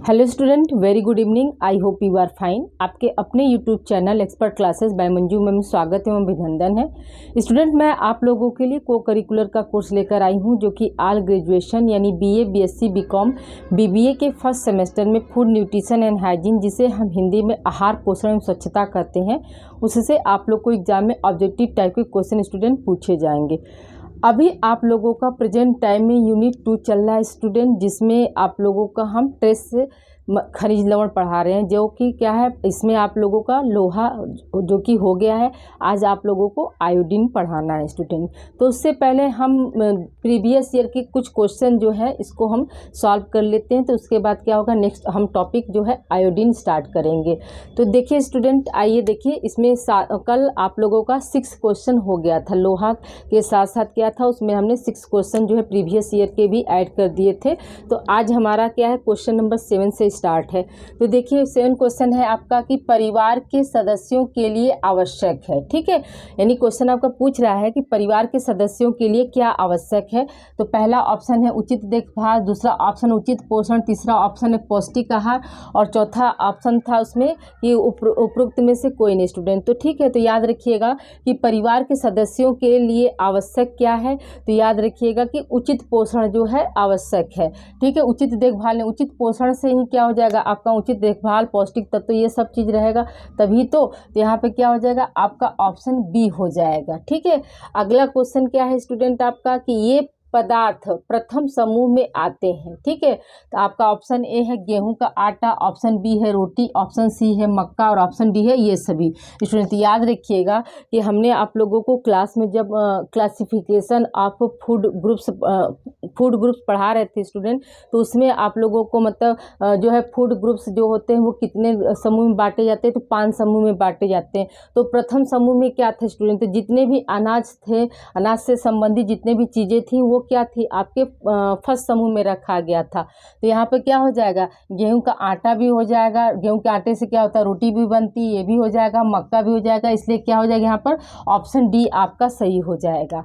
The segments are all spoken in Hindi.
Hello student, very good evening. I hope you are fine. आपके अपने YouTube channel expert classes by Manju में स्वागत एवं अभिनंदन है। स्टूडेंट, मैं आप लोगों के लिए को करिकुलर का कोर्स लेकर आई हूं जो कि ऑल ग्रेजुएशन यानी बीए, बीएससी, बीकॉम, बीबीए के फर्स्ट सेमेस्टर में फूड न्यूट्रिशन एंड हाइजीन, जिसे हम हिंदी में आहार पोषण एवं स्वच्छता कहते हैं, उससे आप लोग को एग्जाम में ऑब्जेक्टिव टाइप के क्वेश्चन स्टूडेंट पूछे जाएंगे। अभी आप लोगों का प्रेजेंट टाइम में यूनिट 2 चल रहा है स्टूडेंट, जिसमें आप लोगों का हम ट्रेस खनिज लवण पढ़ा रहे हैं, जो कि क्या है, इसमें आप लोगों का लोहा जो कि हो गया है। आज आप लोगों को आयोडीन पढ़ाना है स्टूडेंट। तो उससे पहले हम प्रीवियस ईयर के कुछ क्वेश्चन जो है इसको हम सॉल्व कर लेते हैं। तो उसके बाद क्या होगा, नेक्स्ट हम टॉपिक जो है आयोडीन स्टार्ट करेंगे। तो देखिए स्टूडेंट, आइए देखिए, इसमें कल आप लोगों का 6 क्वेश्चन हो गया था। लोहा के साथ साथ क्या था, उसमें हमने 6 क्वेश्चन जो है प्रीवियस ईयर के भी ऐड कर दिए थे। तो आज हमारा क्या है, क्वेश्चन नंबर 7 से स्टार्ट है। तो देखिए 7 क्वेश्चन है आपका कि परिवार के सदस्यों के लिए आवश्यक है। ठीक है, यानी क्वेश्चन आपका पूछ रहा है कि परिवार के सदस्यों के लिए क्या आवश्यक है। तो पहला ऑप्शन है उचित देखभाल, दूसरा ऑप्शन उचित पोषण, तीसरा ऑप्शन है पौष्टिक आहार, और चौथा ऑप्शन था उसमें कि उपरोक्त में से कोई नहीं स्टूडेंट। तो ठीक है, तो याद रखिएगा कि परिवार के सदस्यों के लिए आवश्यक क्या है। तो याद रखिएगा कि उचित पोषण जो है आवश्यक है। ठीक है, उचित देखभाल ने, उचित पोषण से ही क्या हो जाएगा आपका, उचित देखभाल, पौष्टिक तत्व, तो ये सब चीज़ रहेगा तभी तो यहाँ पे क्या हो जाएगा आपका ऑप्शन बी हो जाएगा। ठीक है, अगला क्वेश्चन क्या है स्टूडेंट आपका कि ये पदार्थ प्रथम समूह में आते हैं। ठीक है, तो आपका ऑप्शन ए है गेहूं का आटा, ऑप्शन बी है रोटी, ऑप्शन सी है मक्का, और ऑप्शन डी है ये सभी। स्टूडेंट याद रखिएगा कि हमने आप लोगों को क्लास में जब क्लासिफिकेशन ऑफ फूड ग्रुप्स पढ़ा रहे थे स्टूडेंट, तो उसमें आप लोगों को मतलब जो है फूड ग्रुप्स जो होते हैं वो कितने समूह में बांटे जाते हैं, तो 5 समूह में बांटे जाते हैं। तो प्रथम समूह में क्या था स्टूडेंट, तो जितने भी अनाज थे, अनाज से संबंधित जितने भी चीज़ें थी वो क्या थी आपके फर्स्ट समूह में रखा गया था। तो यहाँ पे क्या हो जाएगा, गेहूं का आटा भी हो जाएगा, गेहूं के आटे से क्या होता है रोटी भी बनती है, ये भी हो जाएगा, मक्का भी हो जाएगा, इसलिए क्या हो जाएगा यहाँ पर ऑप्शन डी आपका सही हो जाएगा।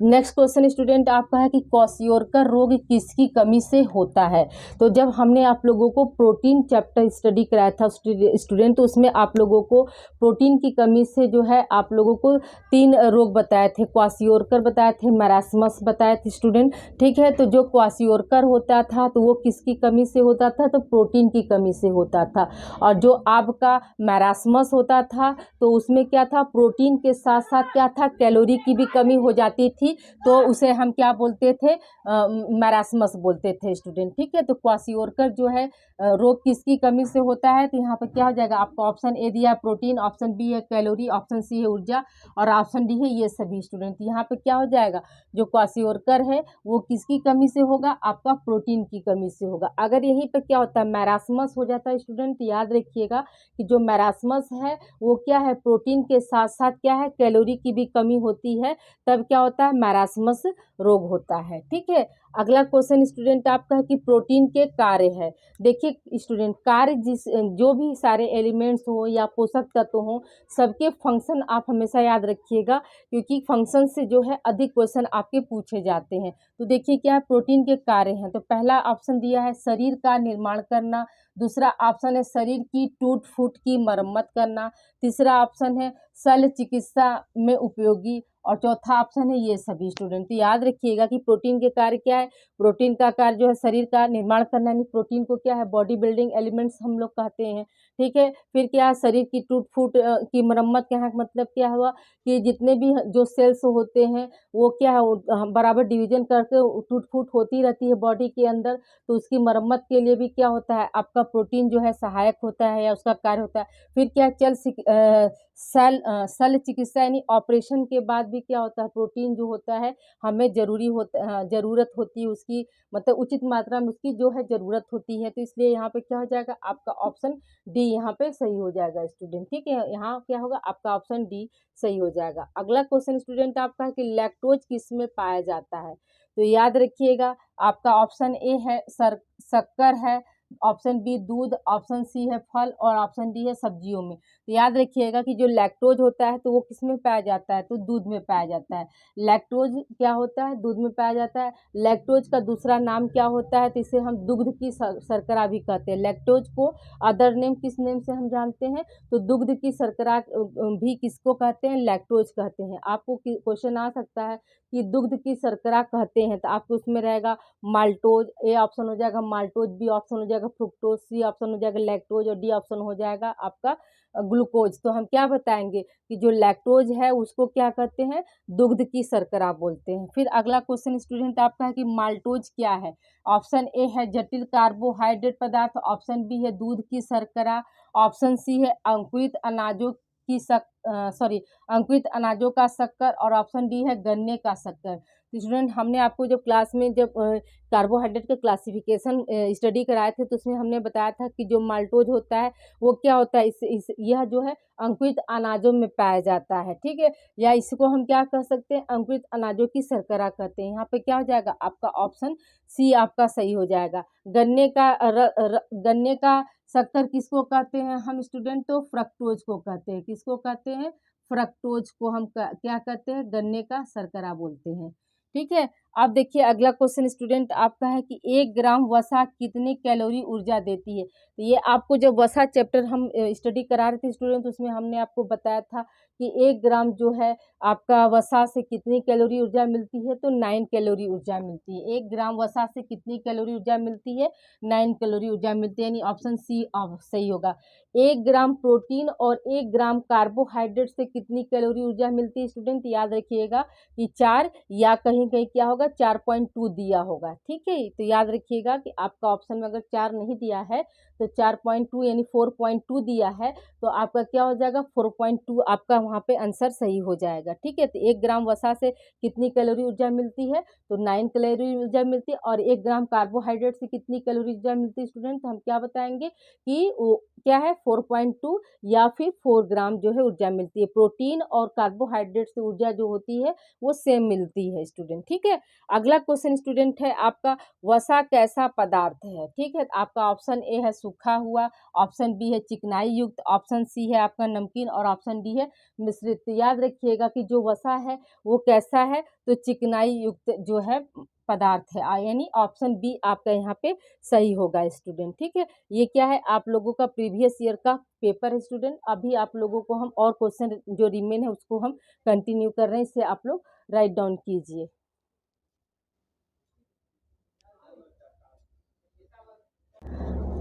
नेक्स्ट क्वेश्चन स्टूडेंट आपका है कि क्वाशियोरकर रोग किसकी कमी से होता है। तो जब हमने आप लोगों को प्रोटीन चैप्टर स्टडी कराया था स्टूडेंट, तो उसमें आप लोगों को प्रोटीन की कमी से जो है आप लोगों को 3 रोग बताए थे, क्वाशियोरकर बताए थे, मैरास्मस बताए थे स्टूडेंट। ठीक है, तो जो क्वाशियोरकर होता था तो वो किसकी कमी से होता था, तो प्रोटीन की कमी से होता था। और जो आपका मैरास्मस होता था तो उसमें क्या था, प्रोटीन के साथ साथ क्या था, कैलोरी की भी कमी हो जाती थी, तो उसे हम क्या बोलते थे, मैरास्मस बोलते थे स्टूडेंट। ठीक है, तो क्वाशियोरकर जो है रोग किसकी कमी से होता है। तो यहाँ पर क्या हो जाएगा आपका ऑप्शन ए दिया प्रोटीन, ऑप्शन बी है कैलोरी, ऑप्शन सी है ऊर्जा, और ऑप्शन डी है ये सभी स्टूडेंट। यहाँ पे क्या हो जाएगा, जो क्वाशियोरकर है वो किसकी कमी से होगा, आपका प्रोटीन की कमी से होगा। अगर यहीं पे क्या होता है मैरास्मस हो जाता है स्टूडेंट, याद रखिएगा कि जो मैरास्मस है वो क्या है, प्रोटीन के साथ साथ क्या है, कैलोरी की भी कमी होती है, तब क्या होता है मैरास्मस रोग होता है। ठीक है, अगला क्वेश्चन स्टूडेंट आपका है कि प्रोटीन के कार्य है। देखिए स्टूडेंट, कार्य जो भी सारे एलिमेंट्स हो या पोषक तत्व हो, सबके फंक्शन आप हमेशा याद रखिएगा, क्योंकि फंक्शन से जो है अधिक क्वेश्चन आपके पूछे जाते हैं। तो देखिए क्या है, प्रोटीन के कार्य हैं। तो पहला ऑप्शन दिया है शरीर का निर्माण करना, दूसरा ऑप्शन है शरीर की टूट फूट की मरम्मत करना, तीसरा ऑप्शन है शल्य चिकित्सा में उपयोगी, और चौथा ऑप्शन है ये सभी स्टूडेंट। तो याद रखिएगा कि प्रोटीन के कार्य क्या है, प्रोटीन का कार्य जो है शरीर का निर्माण करना, यानी प्रोटीन को क्या है बॉडी बिल्डिंग एलिमेंट्स हम लोग कहते हैं। ठीक है, फिर क्या है शरीर की टूट फूट की मरम्मत, क्या है मतलब क्या हुआ कि जितने भी जो सेल्स होते हैं वो क्या है बराबर डिवीजन करके टूट फूट होती रहती है बॉडी के अंदर, तो उसकी मरम्मत के लिए भी क्या होता है आपका प्रोटीन जो है सहायक होता है या उसका कार्य होता है। फिर क्या शल्य चिकित्सा यानी ऑपरेशन के बाद भी क्या होता है, प्रोटीन जो होता है हमें ज़रूरत होती है उसकी, मतलब उचित मात्रा में उसकी जो है ज़रूरत होती है। तो इसलिए यहाँ पे क्या हो जाएगा आपका ऑप्शन डी यहाँ पे सही हो जाएगा स्टूडेंट। ठीक है, यहाँ क्या होगा आपका ऑप्शन डी सही हो जाएगा। अगला क्वेश्चन स्टूडेंट आपका है कि लैक्टोज किस में पाया जाता है। तो याद रखिएगा आपका ऑप्शन ए है शक्कर है, ऑप्शन बी दूध, ऑप्शन सी है फल और ऑप्शन डी है सब्जियों में। तो याद रखिएगा कि जो लैक्टोज होता है तो वो किस में पाया जाता है, तो दूध में पाया जाता है। लैक्टोज क्या होता है, दूध में पाया जाता है। लैक्टोज का दूसरा नाम क्या होता है, तो इसे हम दुग्ध की शर्करा भी कहते हैं। लैक्टोज को अदर नेम किस नेम से हम जानते हैं, तो दुग्ध की शर्करा भी किसको कहते हैं, लैक्टोज कहते हैं। आपको क्वेश्चन आ सकता है कि दुग्ध की शर्करा कहते हैं, तो आपको उसमें रहेगा माल्टोज, ए ऑप्शन हो जाएगा माल्टोज, बी ऑप्शन हो जाएगा फ्रुक्टोज, सी ऑप्शन हो जाएगा लैक्टोज और डी ऑप्शन हो जाएगा आपका ग्लूकोज। तो हम क्या बताएंगे कि जो लैक्टोज है उसको क्या कहते हैं, दुग्ध की शर्करा बोलते हैं। फिर अगला क्वेश्चन स्टूडेंट आपका है कि माल्टोज क्या है। ऑप्शन ए है जटिल कार्बोहाइड्रेट पदार्थ, ऑप्शन बी है दूध की शर्करा, ऑप्शन सी है अंकुरित अनाजों की अंकुरित अनाजों का शक्कर और ऑप्शन डी है गन्ने का शक्कर। तो स्टूडेंट हमने आपको जब क्लास में जब कार्बोहाइड्रेट का क्लासिफिकेशन स्टडी कराए थे तो उसमें हमने बताया था कि जो माल्टोज होता है वो क्या होता है, यह जो है अंकुरित अनाजों में पाया जाता है, ठीक है। या इसको हम क्या कह सकते हैं, अंकुरित अनाजों की शर्करा कहते हैं। यहाँ पे क्या हो जाएगा, आपका ऑप्शन सी आपका सही हो जाएगा। गन्ने का शक्कर किसको कहते हैं हम स्टूडेंट, तो फ्रक्टोज को कहते हैं। किसको कहते हैं, फ्रक्टोज को हम क्या कहते हैं, गन्ने का शर्करा बोलते हैं, ठीक है। अब देखिए अगला क्वेश्चन स्टूडेंट आपका है कि 1 ग्राम वसा कितने कैलोरी ऊर्जा देती है। तो ये आपको जब वसा चैप्टर हम स्टडी करा रहे थे स्टूडेंट, उसमें हमने आपको बताया था कि 1 ग्राम जो है आपका वसा से कितनी कैलोरी ऊर्जा मिलती है, तो 9 कैलोरी ऊर्जा मिलती है। 1 ग्राम वसा से कितनी कैलोरी ऊर्जा मिलती है, 9 कैलोरी ऊर्जा मिलती है, यानी ऑप्शन सी सही होगा। 1 ग्राम प्रोटीन और 1 ग्राम कार्बोहाइड्रेट से कितनी कैलोरी ऊर्जा मिलती है स्टूडेंट, याद रखिएगा कि 4 या कहीं कहीं क्या होगा 4.2 दिया होगा, ठीक है। तो याद रखिएगा कि आपका ऑप्शन में अगर 4 नहीं दिया है तो 4.2 यानी 4.2 दिया है तो आपका क्या हो जाएगा 4.2, आपका वहाँ पे आंसर सही हो जाएगा, ठीक है। तो 1 ग्राम वसा से कितनी कैलोरी ऊर्जा मिलती है, तो 9 कैलोरी ऊर्जा मिलती है। और 1 ग्राम कार्बोहाइड्रेट से कितनी कैलोरी ऊर्जा मिलती है स्टूडेंट, तो हम क्या बताएंगे कि वो क्या है 4.2 या फिर 4 ग्राम जो है ऊर्जा मिलती है। प्रोटीन और कार्बोहाइड्रेट से ऊर्जा जो होती है वो सेम मिलती है स्टूडेंट, ठीक है। अगला क्वेश्चन स्टूडेंट है आपका वसा कैसा पदार्थ है, ठीक है। आपका ऑप्शन ए है सूखा हुआ, ऑप्शन बी है चिकनाई युक्त, ऑप्शन सी है आपका नमकीन और ऑप्शन डी है मिश्रित। तो याद रखिएगा कि जो वसा है वो कैसा है, तो चिकनाई युक्त जो है पदार्थ है, यानी ऑप्शन बी आपका यहाँ पे सही होगा स्टूडेंट, ठीक है। ये क्या है, आप लोगों का प्रीवियस ईयर का पेपर है स्टूडेंट। अभी आप लोगों को हम और क्वेश्चन जो रिमेन है उसको हम कंटिन्यू कर रहे हैं, इसे आप लोग राइट डाउन कीजिए।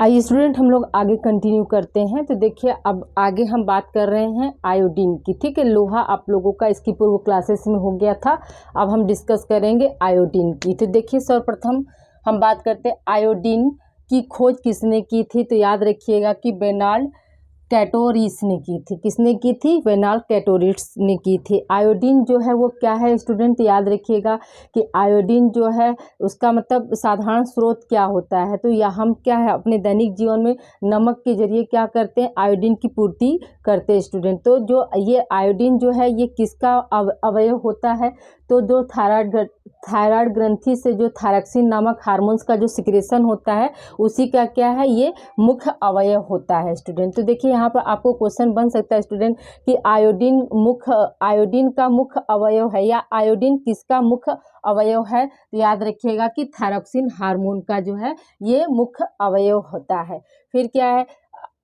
आइए स्टूडेंट हम लोग आगे कंटिन्यू करते हैं। तो देखिए अब आगे हम बात कर रहे हैं आयोडीन की, ठीक है। लोहा आप लोगों का इसकी पूर्व क्लासेस में हो गया था, अब हम डिस्कस करेंगे आयोडीन की। तो देखिए सर्वप्रथम हम बात करते हैं आयोडीन की खोज किसने की थी, तो याद रखिएगा कि बेर्नार्ड कैटोरिस ने की थी। किसने की थी, बेर्नार्ड कैटोरिस ने की थी। आयोडीन जो है वो क्या है स्टूडेंट, याद रखिएगा कि आयोडीन जो है उसका मतलब साधारण स्रोत क्या होता है, तो या हम क्या है अपने दैनिक जीवन में नमक के जरिए क्या करते हैं, आयोडीन की पूर्ति करते हैं स्टूडेंट। तो जो ये आयोडीन जो है ये किसका अवयव होता है, तो जो थायराइड ग्रंथि से जो थायरॉक्सिन नामक हार्मोन्स का जो सिक्रेशन होता है उसी का क्या है, ये मुख्य अवयव होता है स्टूडेंट। तो देखिए यहाँ पर आपको क्वेश्चन बन सकता है स्टूडेंट कि आयोडीन का मुख्य अवयव है या आयोडीन किसका मुख्य अवयव है, तो याद रखिएगा कि थायरॉक्सिन हार्मोन का जो है ये मुख्य अवयव होता है। फिर क्या है,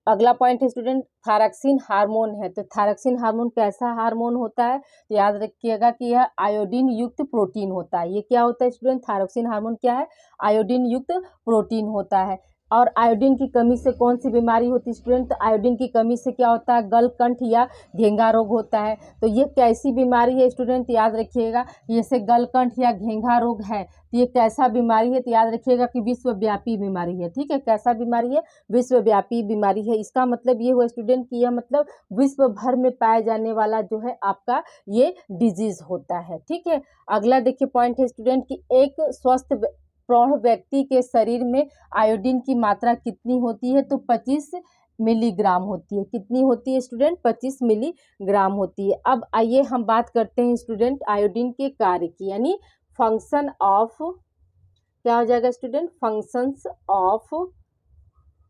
अगला पॉइंट है स्टूडेंट थायरॉक्सिन हार्मोन है। तो थायरॉक्सिन हार्मोन कैसा हार्मोन होता है, तो याद रखिएगा कि यह आयोडीन युक्त प्रोटीन होता है। ये क्या होता है स्टूडेंट, थायरॉक्सिन हार्मोन क्या है, आयोडीन युक्त प्रोटीन होता है। और आयोडीन की कमी से कौन सी बीमारी होती है स्टूडेंट, तो आयोडीन की कमी से क्या होता है, गलकंठ या घेंघा रोग होता है। तो ये कैसी बीमारी है स्टूडेंट, याद रखिएगा जैसे गलकंठ या घेंघा रोग है तो ये कैसा बीमारी है, तो याद रखिएगा कि विश्वव्यापी बीमारी है, ठीक है। कैसा बीमारी है, विश्वव्यापी बीमारी है। इसका मतलब ये हुआ स्टूडेंट कि यह मतलब विश्व भर में पाया जाने वाला जो है आपका ये डिजीज होता है, ठीक है। अगला देखिए पॉइंट है स्टूडेंट कि एक स्वस्थ प्रौढ़ व्यक्ति के शरीर में आयोडीन की मात्रा कितनी होती है, तो 25 मिलीग्राम होती है। कितनी होती है स्टूडेंट, 25 मिलीग्राम होती है। अब आइए हम बात करते हैं स्टूडेंट आयोडीन के कार्य की, यानी फंक्शन ऑफ, क्या हो जाएगा स्टूडेंट, फंक्शंस ऑफ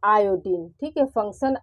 आयोडीन, ठीक है, फंक्शन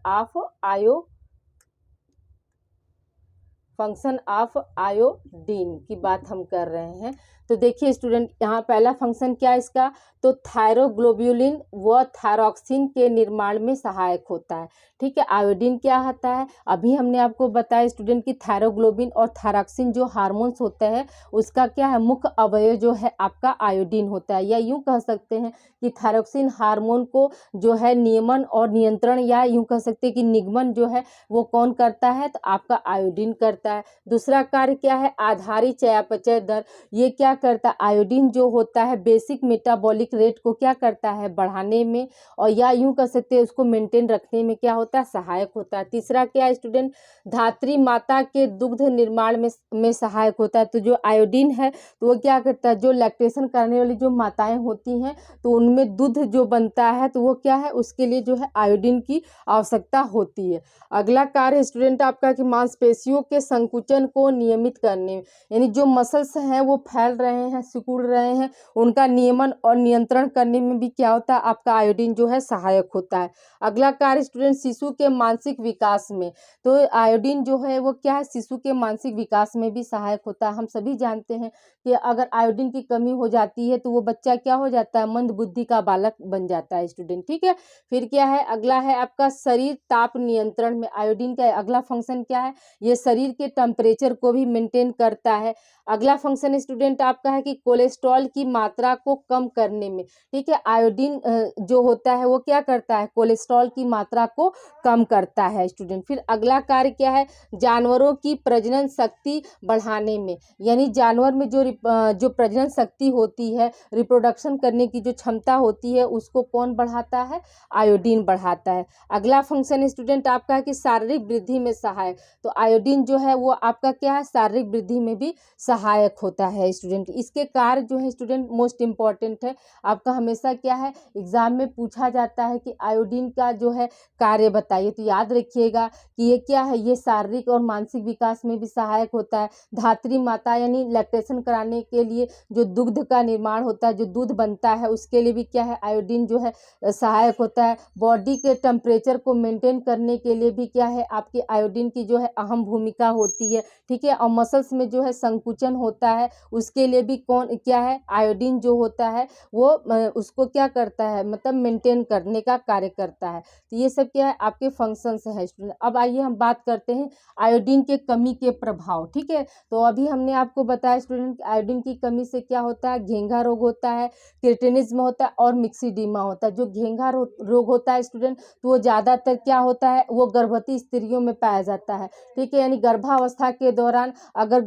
ऑफ आयोडीन की बात हम कर रहे हैं। तो देखिए स्टूडेंट, यहाँ पहला फंक्शन क्या है इसका, तो थायरोग्लोब्युलिन व थायरॉक्सिन के निर्माण में सहायक होता है। ठीक है, आयोडीन क्या होता है, अभी हमने आपको बताया स्टूडेंट की थायरोग्लोबिन और थायरॉक्सिन जो हार्मोन्स होते हैं उसका क्या है, मुख्य अवयव जो है आपका आयोडीन होता है। या यूं कह सकते हैं कि थायरॉक्सिन हार्मोन को जो है नियमन और नियंत्रण, या यूं कह सकते हैं कि निगमन जो है वो कौन करता है, तो आपका आयोडीन करता है। दूसरा कार्य क्या है, आधारी चयापचय दर, ये क्या करता है, आयोडीन जो होता है बेसिक मेटाबॉलिक रेट को क्या करता है, बढ़ाने में, और या यूं कह सकते हैं उसको मेंटेन रखने में क्या होता है, सहायक होता है। तीसरा क्या है स्टूडेंट, धात्री माता के दुग्ध निर्माण में सहायक होता है। तो जो आयोडीन है तो वो क्या करता है, जो लैक्टेशन करने वाली जो माताएं होती हैं तो उनमें दूध जो बनता है तो वो क्या है, उसके लिए जो है आयोडीन की आवश्यकता होती है। अगला कार्य स्टूडेंट आपका कि मांसपेशियों के संकुचन को नियमित करने में, यानी जो मसल्स हैं वो फैल रहे हैं, सिकुड़ रहे हैं, उनका नियमन और नियंत्रण करने में भी क्या होता है, आपका आयोडीन जो है सहायक होता है। अगला कार्य स्टूडेंट शिशु के मानसिक विकास में, तो आयोडीन जो है वो क्या है, शिशु के मानसिक विकास में भी सहायक होता है। हम सभी जानते हैं कि अगर आयोडीन की कमी हो जाती है तो वो बच्चा क्या हो जाता है, मंद बुद्धि का बालक बन जाता है स्टूडेंट। ठीक है, फिर क्या है, अगला है आपका शरीर ताप नियंत्रण में आयोडीन का अगला फंक्शन क्या है, ये शरीर के टेम्परेचर को भी मेंटेन करता है। अगला फंक्शन स्टूडेंट आपका है कि कोलेस्ट्रॉल की मात्रा को कम करने में, ठीक है, आयोडीन जो होता है वो क्या करता है, कोलेस्ट्रॉल की मात्रा को कम करता है स्टूडेंट। फिर अगला कार्य क्या है, जानवरों की प्रजनन शक्ति बढ़ाने में, यानी जानवर में जो प्रजनन शक्ति होती है, रिप्रोडक्शन करने की जो क्षमता होती है उसको कौन बढ़ाता है, आयोडीन बढ़ाता है। अगला फंक्शन स्टूडेंट आपका है कि शारीरिक वृद्धि में सहायक, तो आयोडीन जो है वो आपका क्या है, शारीरिक वृद्धि में भी सहायक होता है स्टूडेंट। इसके कार्य जो है स्टूडेंट मोस्ट इंपॉर्टेंट है, आपका हमेशा क्या है एग्जाम में पूछा जाता है कि आयोडीन का जो है कार्य बताइए। तो याद रखिएगा कि ये क्या है, ये शारीरिक और मानसिक विकास में भी सहायक होता है। धात्री माता यानी लैक्टेशन कराने के लिए जो दुग्ध का निर्माण होता है, जो दूध बनता है उसके लिए भी क्या है, आयोडीन जो है सहायक होता है। बॉडी के टेम्परेचर को मेंटेन करने के लिए भी क्या है, आपकी आयोडीन की जो है अहम भूमिका होती है। ठीक है, और मसल्स में जो है संकुचन होता है उसके लिए भी कौन क्या है, आयोडीन जो होता है वो उसको क्या करता है, मतलब मेंटेन करने का कार्य करता है। तो ये सब क्या है, आपके फंक्शंस है स्टूडेंट। अब आइए हम बात करते हैं आयोडीन के कमी के प्रभाव। ठीक है, तो अभी हमने आपको बताया स्टूडेंट आयोडीन की कमी से क्या होता है, घेंघा रोग होता है, क्रेटिनिज्म होता है और मिक्सिडीमा होता है। जो घेंघा रोग होता है स्टूडेंट तो वो ज़्यादातर क्या होता है, वो गर्भवती स्त्रियों में पाया जाता है। ठीक है, यानी गर्भावस्था के दौरान अगर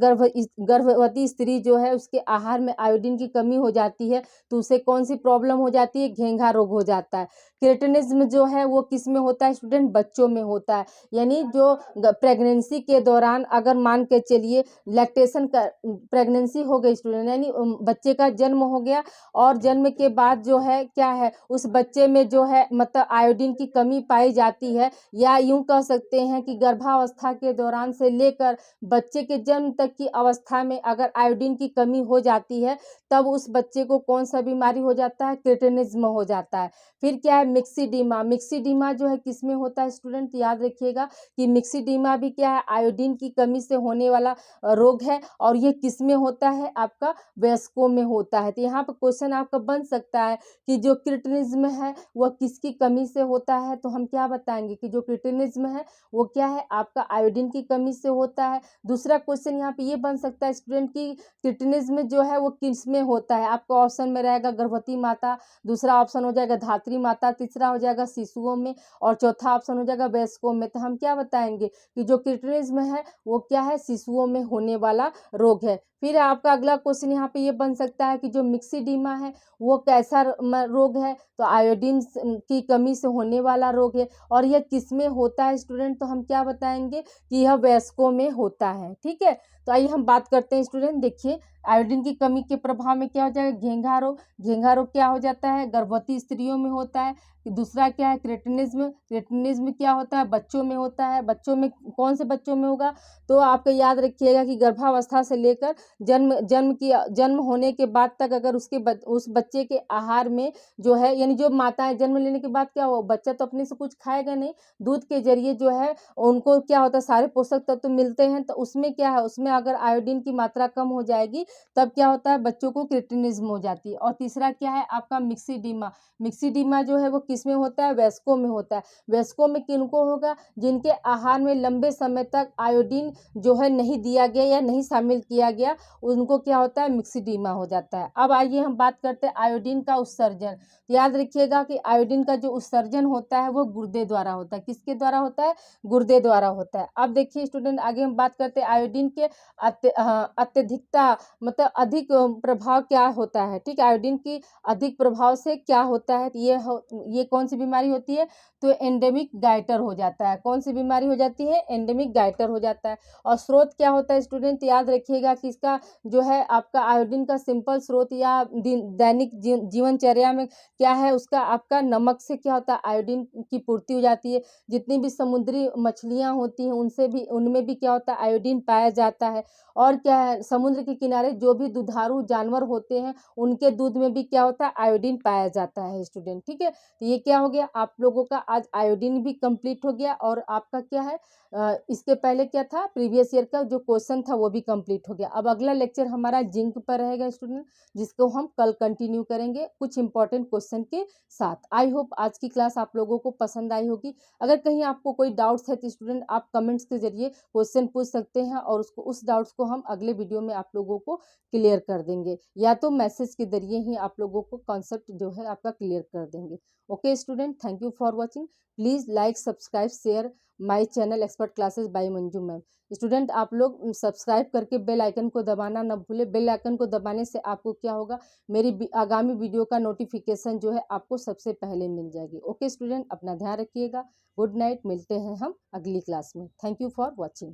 गर्भवती स्त्री जो है उसके आहार में आयोडीन की कमी हो जाती है तो उसे कौन सी प्रॉब्लम हो जाती है, घेंघा रोग हो जाता है। क्रेटिनिज्म जो है वो किस में होता है स्टूडेंट, बच्चों में होता है। यानी जो प्रेगनेंसी के दौरान अगर मान के चलिए लैक्टेशन का प्रेगनेंसी हो गई स्टूडेंट, यानी बच्चे का जन्म हो गया और जन्म के बाद जो है क्या है, उस बच्चे में जो है मतलब आयोडीन की कमी पाई जाती है, या यूं कह सकते हैं कि गर्भावस्था के दौरान से लेकर बच्चे के जन्म तक की अवस्था में अगर आयोडीन की कमी हो जाती है तब उस बच्चे को कौन सा बीमारी हो जाता है, क्रेटिनिज्म हो जाता है। फिर क्या है, मिक्सिडीमा। मिक्सिडीमा जो है किसमें होता है स्टूडेंट, याद रखिएगा कि मिक्सिडीमा भी क्या है, आयोडीन की कमी से होने वाला रोग है और ये किसमें होता है, आपका वयस्कों में होता है। तो यहाँ पर क्वेश्चन आपका बन सकता है कि जो क्रेटिनिज्म है वह किसकी कमी से होता है, तो हम क्या बताएंगे कि जो क्रेटिनिज्म है वो क्या है, आपका आयोडीन की कमी से होता है। दूसरा क्वेश्चन यहाँ पे ये बन सकता है स्टूडेंट की क्रेटिनिज्म जो है वो किस में होता है, आपका ऑप्शन में रहेगा गर्भवती माता, दूसरा ऑप्शन हो जाएगा धात्री माता, तीसरा हो जाएगा शिशुओं में और चौथा ऑप्शन हो जाएगा वयस्कों में। तो हम क्या बताएंगे कि जो क्रेटिनिज्म है वो क्या है, शिशुओं में होने वाला रोग है। फिर आपका अगला क्वेश्चन यहाँ पे ये बन सकता है कि जो मिक्सिडीमा है वो कैसा रोग है, तो आयोडीन की कमी से होने वाला रोग है और यह किस में होता है स्टूडेंट, तो हम क्या बताएंगे कि यह वयस्कों में होता है। ठीक है, तो तो आइए हम बात करते हैं स्टूडेंट। देखिए आयोडीन की कमी के प्रभाव में क्या हो जाएगा, घेंघा रोग। घेंघा रोग क्या हो जाता है, गर्भवती स्त्रियों में होता है। दूसरा क्या है, क्रेटिनिज्म। क्रेटिनिज्म क्या होता है, बच्चों में होता है। बच्चों में कौन से बच्चों में होगा, तो आपको याद रखिएगा कि गर्भावस्था से लेकर जन्म होने के बाद तक अगर उस बच्चे के आहार में जो है, यानी जो माताएं जन्म लेने के बाद क्या हो, बच्चा तो अपने से कुछ खाएगा नहीं, दूध के जरिए जो है उनको क्या होता है, सारे पोषक तत्व तो मिलते हैं। तो उसमें क्या है, उसमें अगर आयोडीन की मात्रा कम हो जाएगी तब क्या होता है, बच्चों को क्रेटिनिज्म हो जाती है। और तीसरा क्या है आपका मिक्सिडीमा। मिक्सिडीमा जो है वो किस में होता है, वयस्कों में होता है। वयस्कों में किनको होगा, जिनके आहार में लंबे समय तक आयोडीन जो है नहीं दिया गया या नहीं शामिल किया गया, उनको क्या होता है, मिक्सिडीमा हो जाता है। अब आइए हम बात करते हैं आयोडीन का उत्सर्जन। याद रखिएगा कि आयोडीन का जो उत्सर्जन होता है वो गुर्दे द्वारा होता है। किसके द्वारा होता है, गुर्दे द्वारा होता है। अब देखिए स्टूडेंट, आगे हम बात करते हैं आयोडीन के अत्यधिकता, मतलब अधिक प्रभाव क्या होता है। ठीक, आयोडीन की अधिक प्रभाव से क्या होता है, ये कौन सी बीमारी होती है, तो एंडेमिक गाइटर हो जाता है। कौन सी बीमारी हो जाती है, एंडेमिक गाइटर हो जाता है। और स्रोत क्या होता है स्टूडेंट, याद रखिएगा कि इसका जो है आपका आयोडीन का सिंपल स्रोत या दैनिक जीवनचर्या में क्या है, उसका आपका नमक से क्या होता है, आयोडीन की पूर्ति हो जाती है। जितनी भी समुद्री मछलियां होती हैं उनमें भी क्या होता है, आयोडीन पाया जाता है। और क्या है, समुद्र के किनारे जो भी दुधारू जानवर होते हैं उनके दूध में भी क्या होता है, आयोडीन पाया जाता है स्टूडेंट। ठीक है, तो ये क्या हो गया, आप लोगों का आज आयोडीन भी कंप्लीट हो गया। और आपका क्या है, इसके पहले क्या था, प्रीवियस ईयर का जो क्वेश्चन था वो भी कंप्लीट हो गया। अब अगला लेक्चर हमारा जिंक पर रहेगा स्टूडेंट, जिसको हम कल कंटिन्यू करेंगे कुछ इंपॉर्टेंट क्वेश्चन के साथ। आई होप आज की क्लास आप लोगों को पसंद आई होगी। अगर कहीं आपको कोई डाउट्स है तो स्टूडेंट आप कमेंट्स के जरिए क्वेश्चन पूछ सकते हैं, और उस डाउट्स को हम अगले वीडियो में आप लोगों को क्लियर कर देंगे, या तो मैसेज के जरिए ही आप लोगों को कॉन्सेप्ट जो है आपका क्लियर कर देंगे। Okay student, thank you for watching. Please like, subscribe, share my channel expert classes by Manju ma'am. Student आप लोग सब्सक्राइब करके बेल आइकन को दबाना ना भूले। बेल आइकन को दबाने से आपको क्या होगा, मेरी आगामी वीडियो का नोटिफिकेशन जो है आपको सबसे पहले मिल जाएगी। ओके स्टूडेंट, अपना ध्यान रखिएगा। गुड नाइट, मिलते हैं हम अगली क्लास में। Thank you for watching.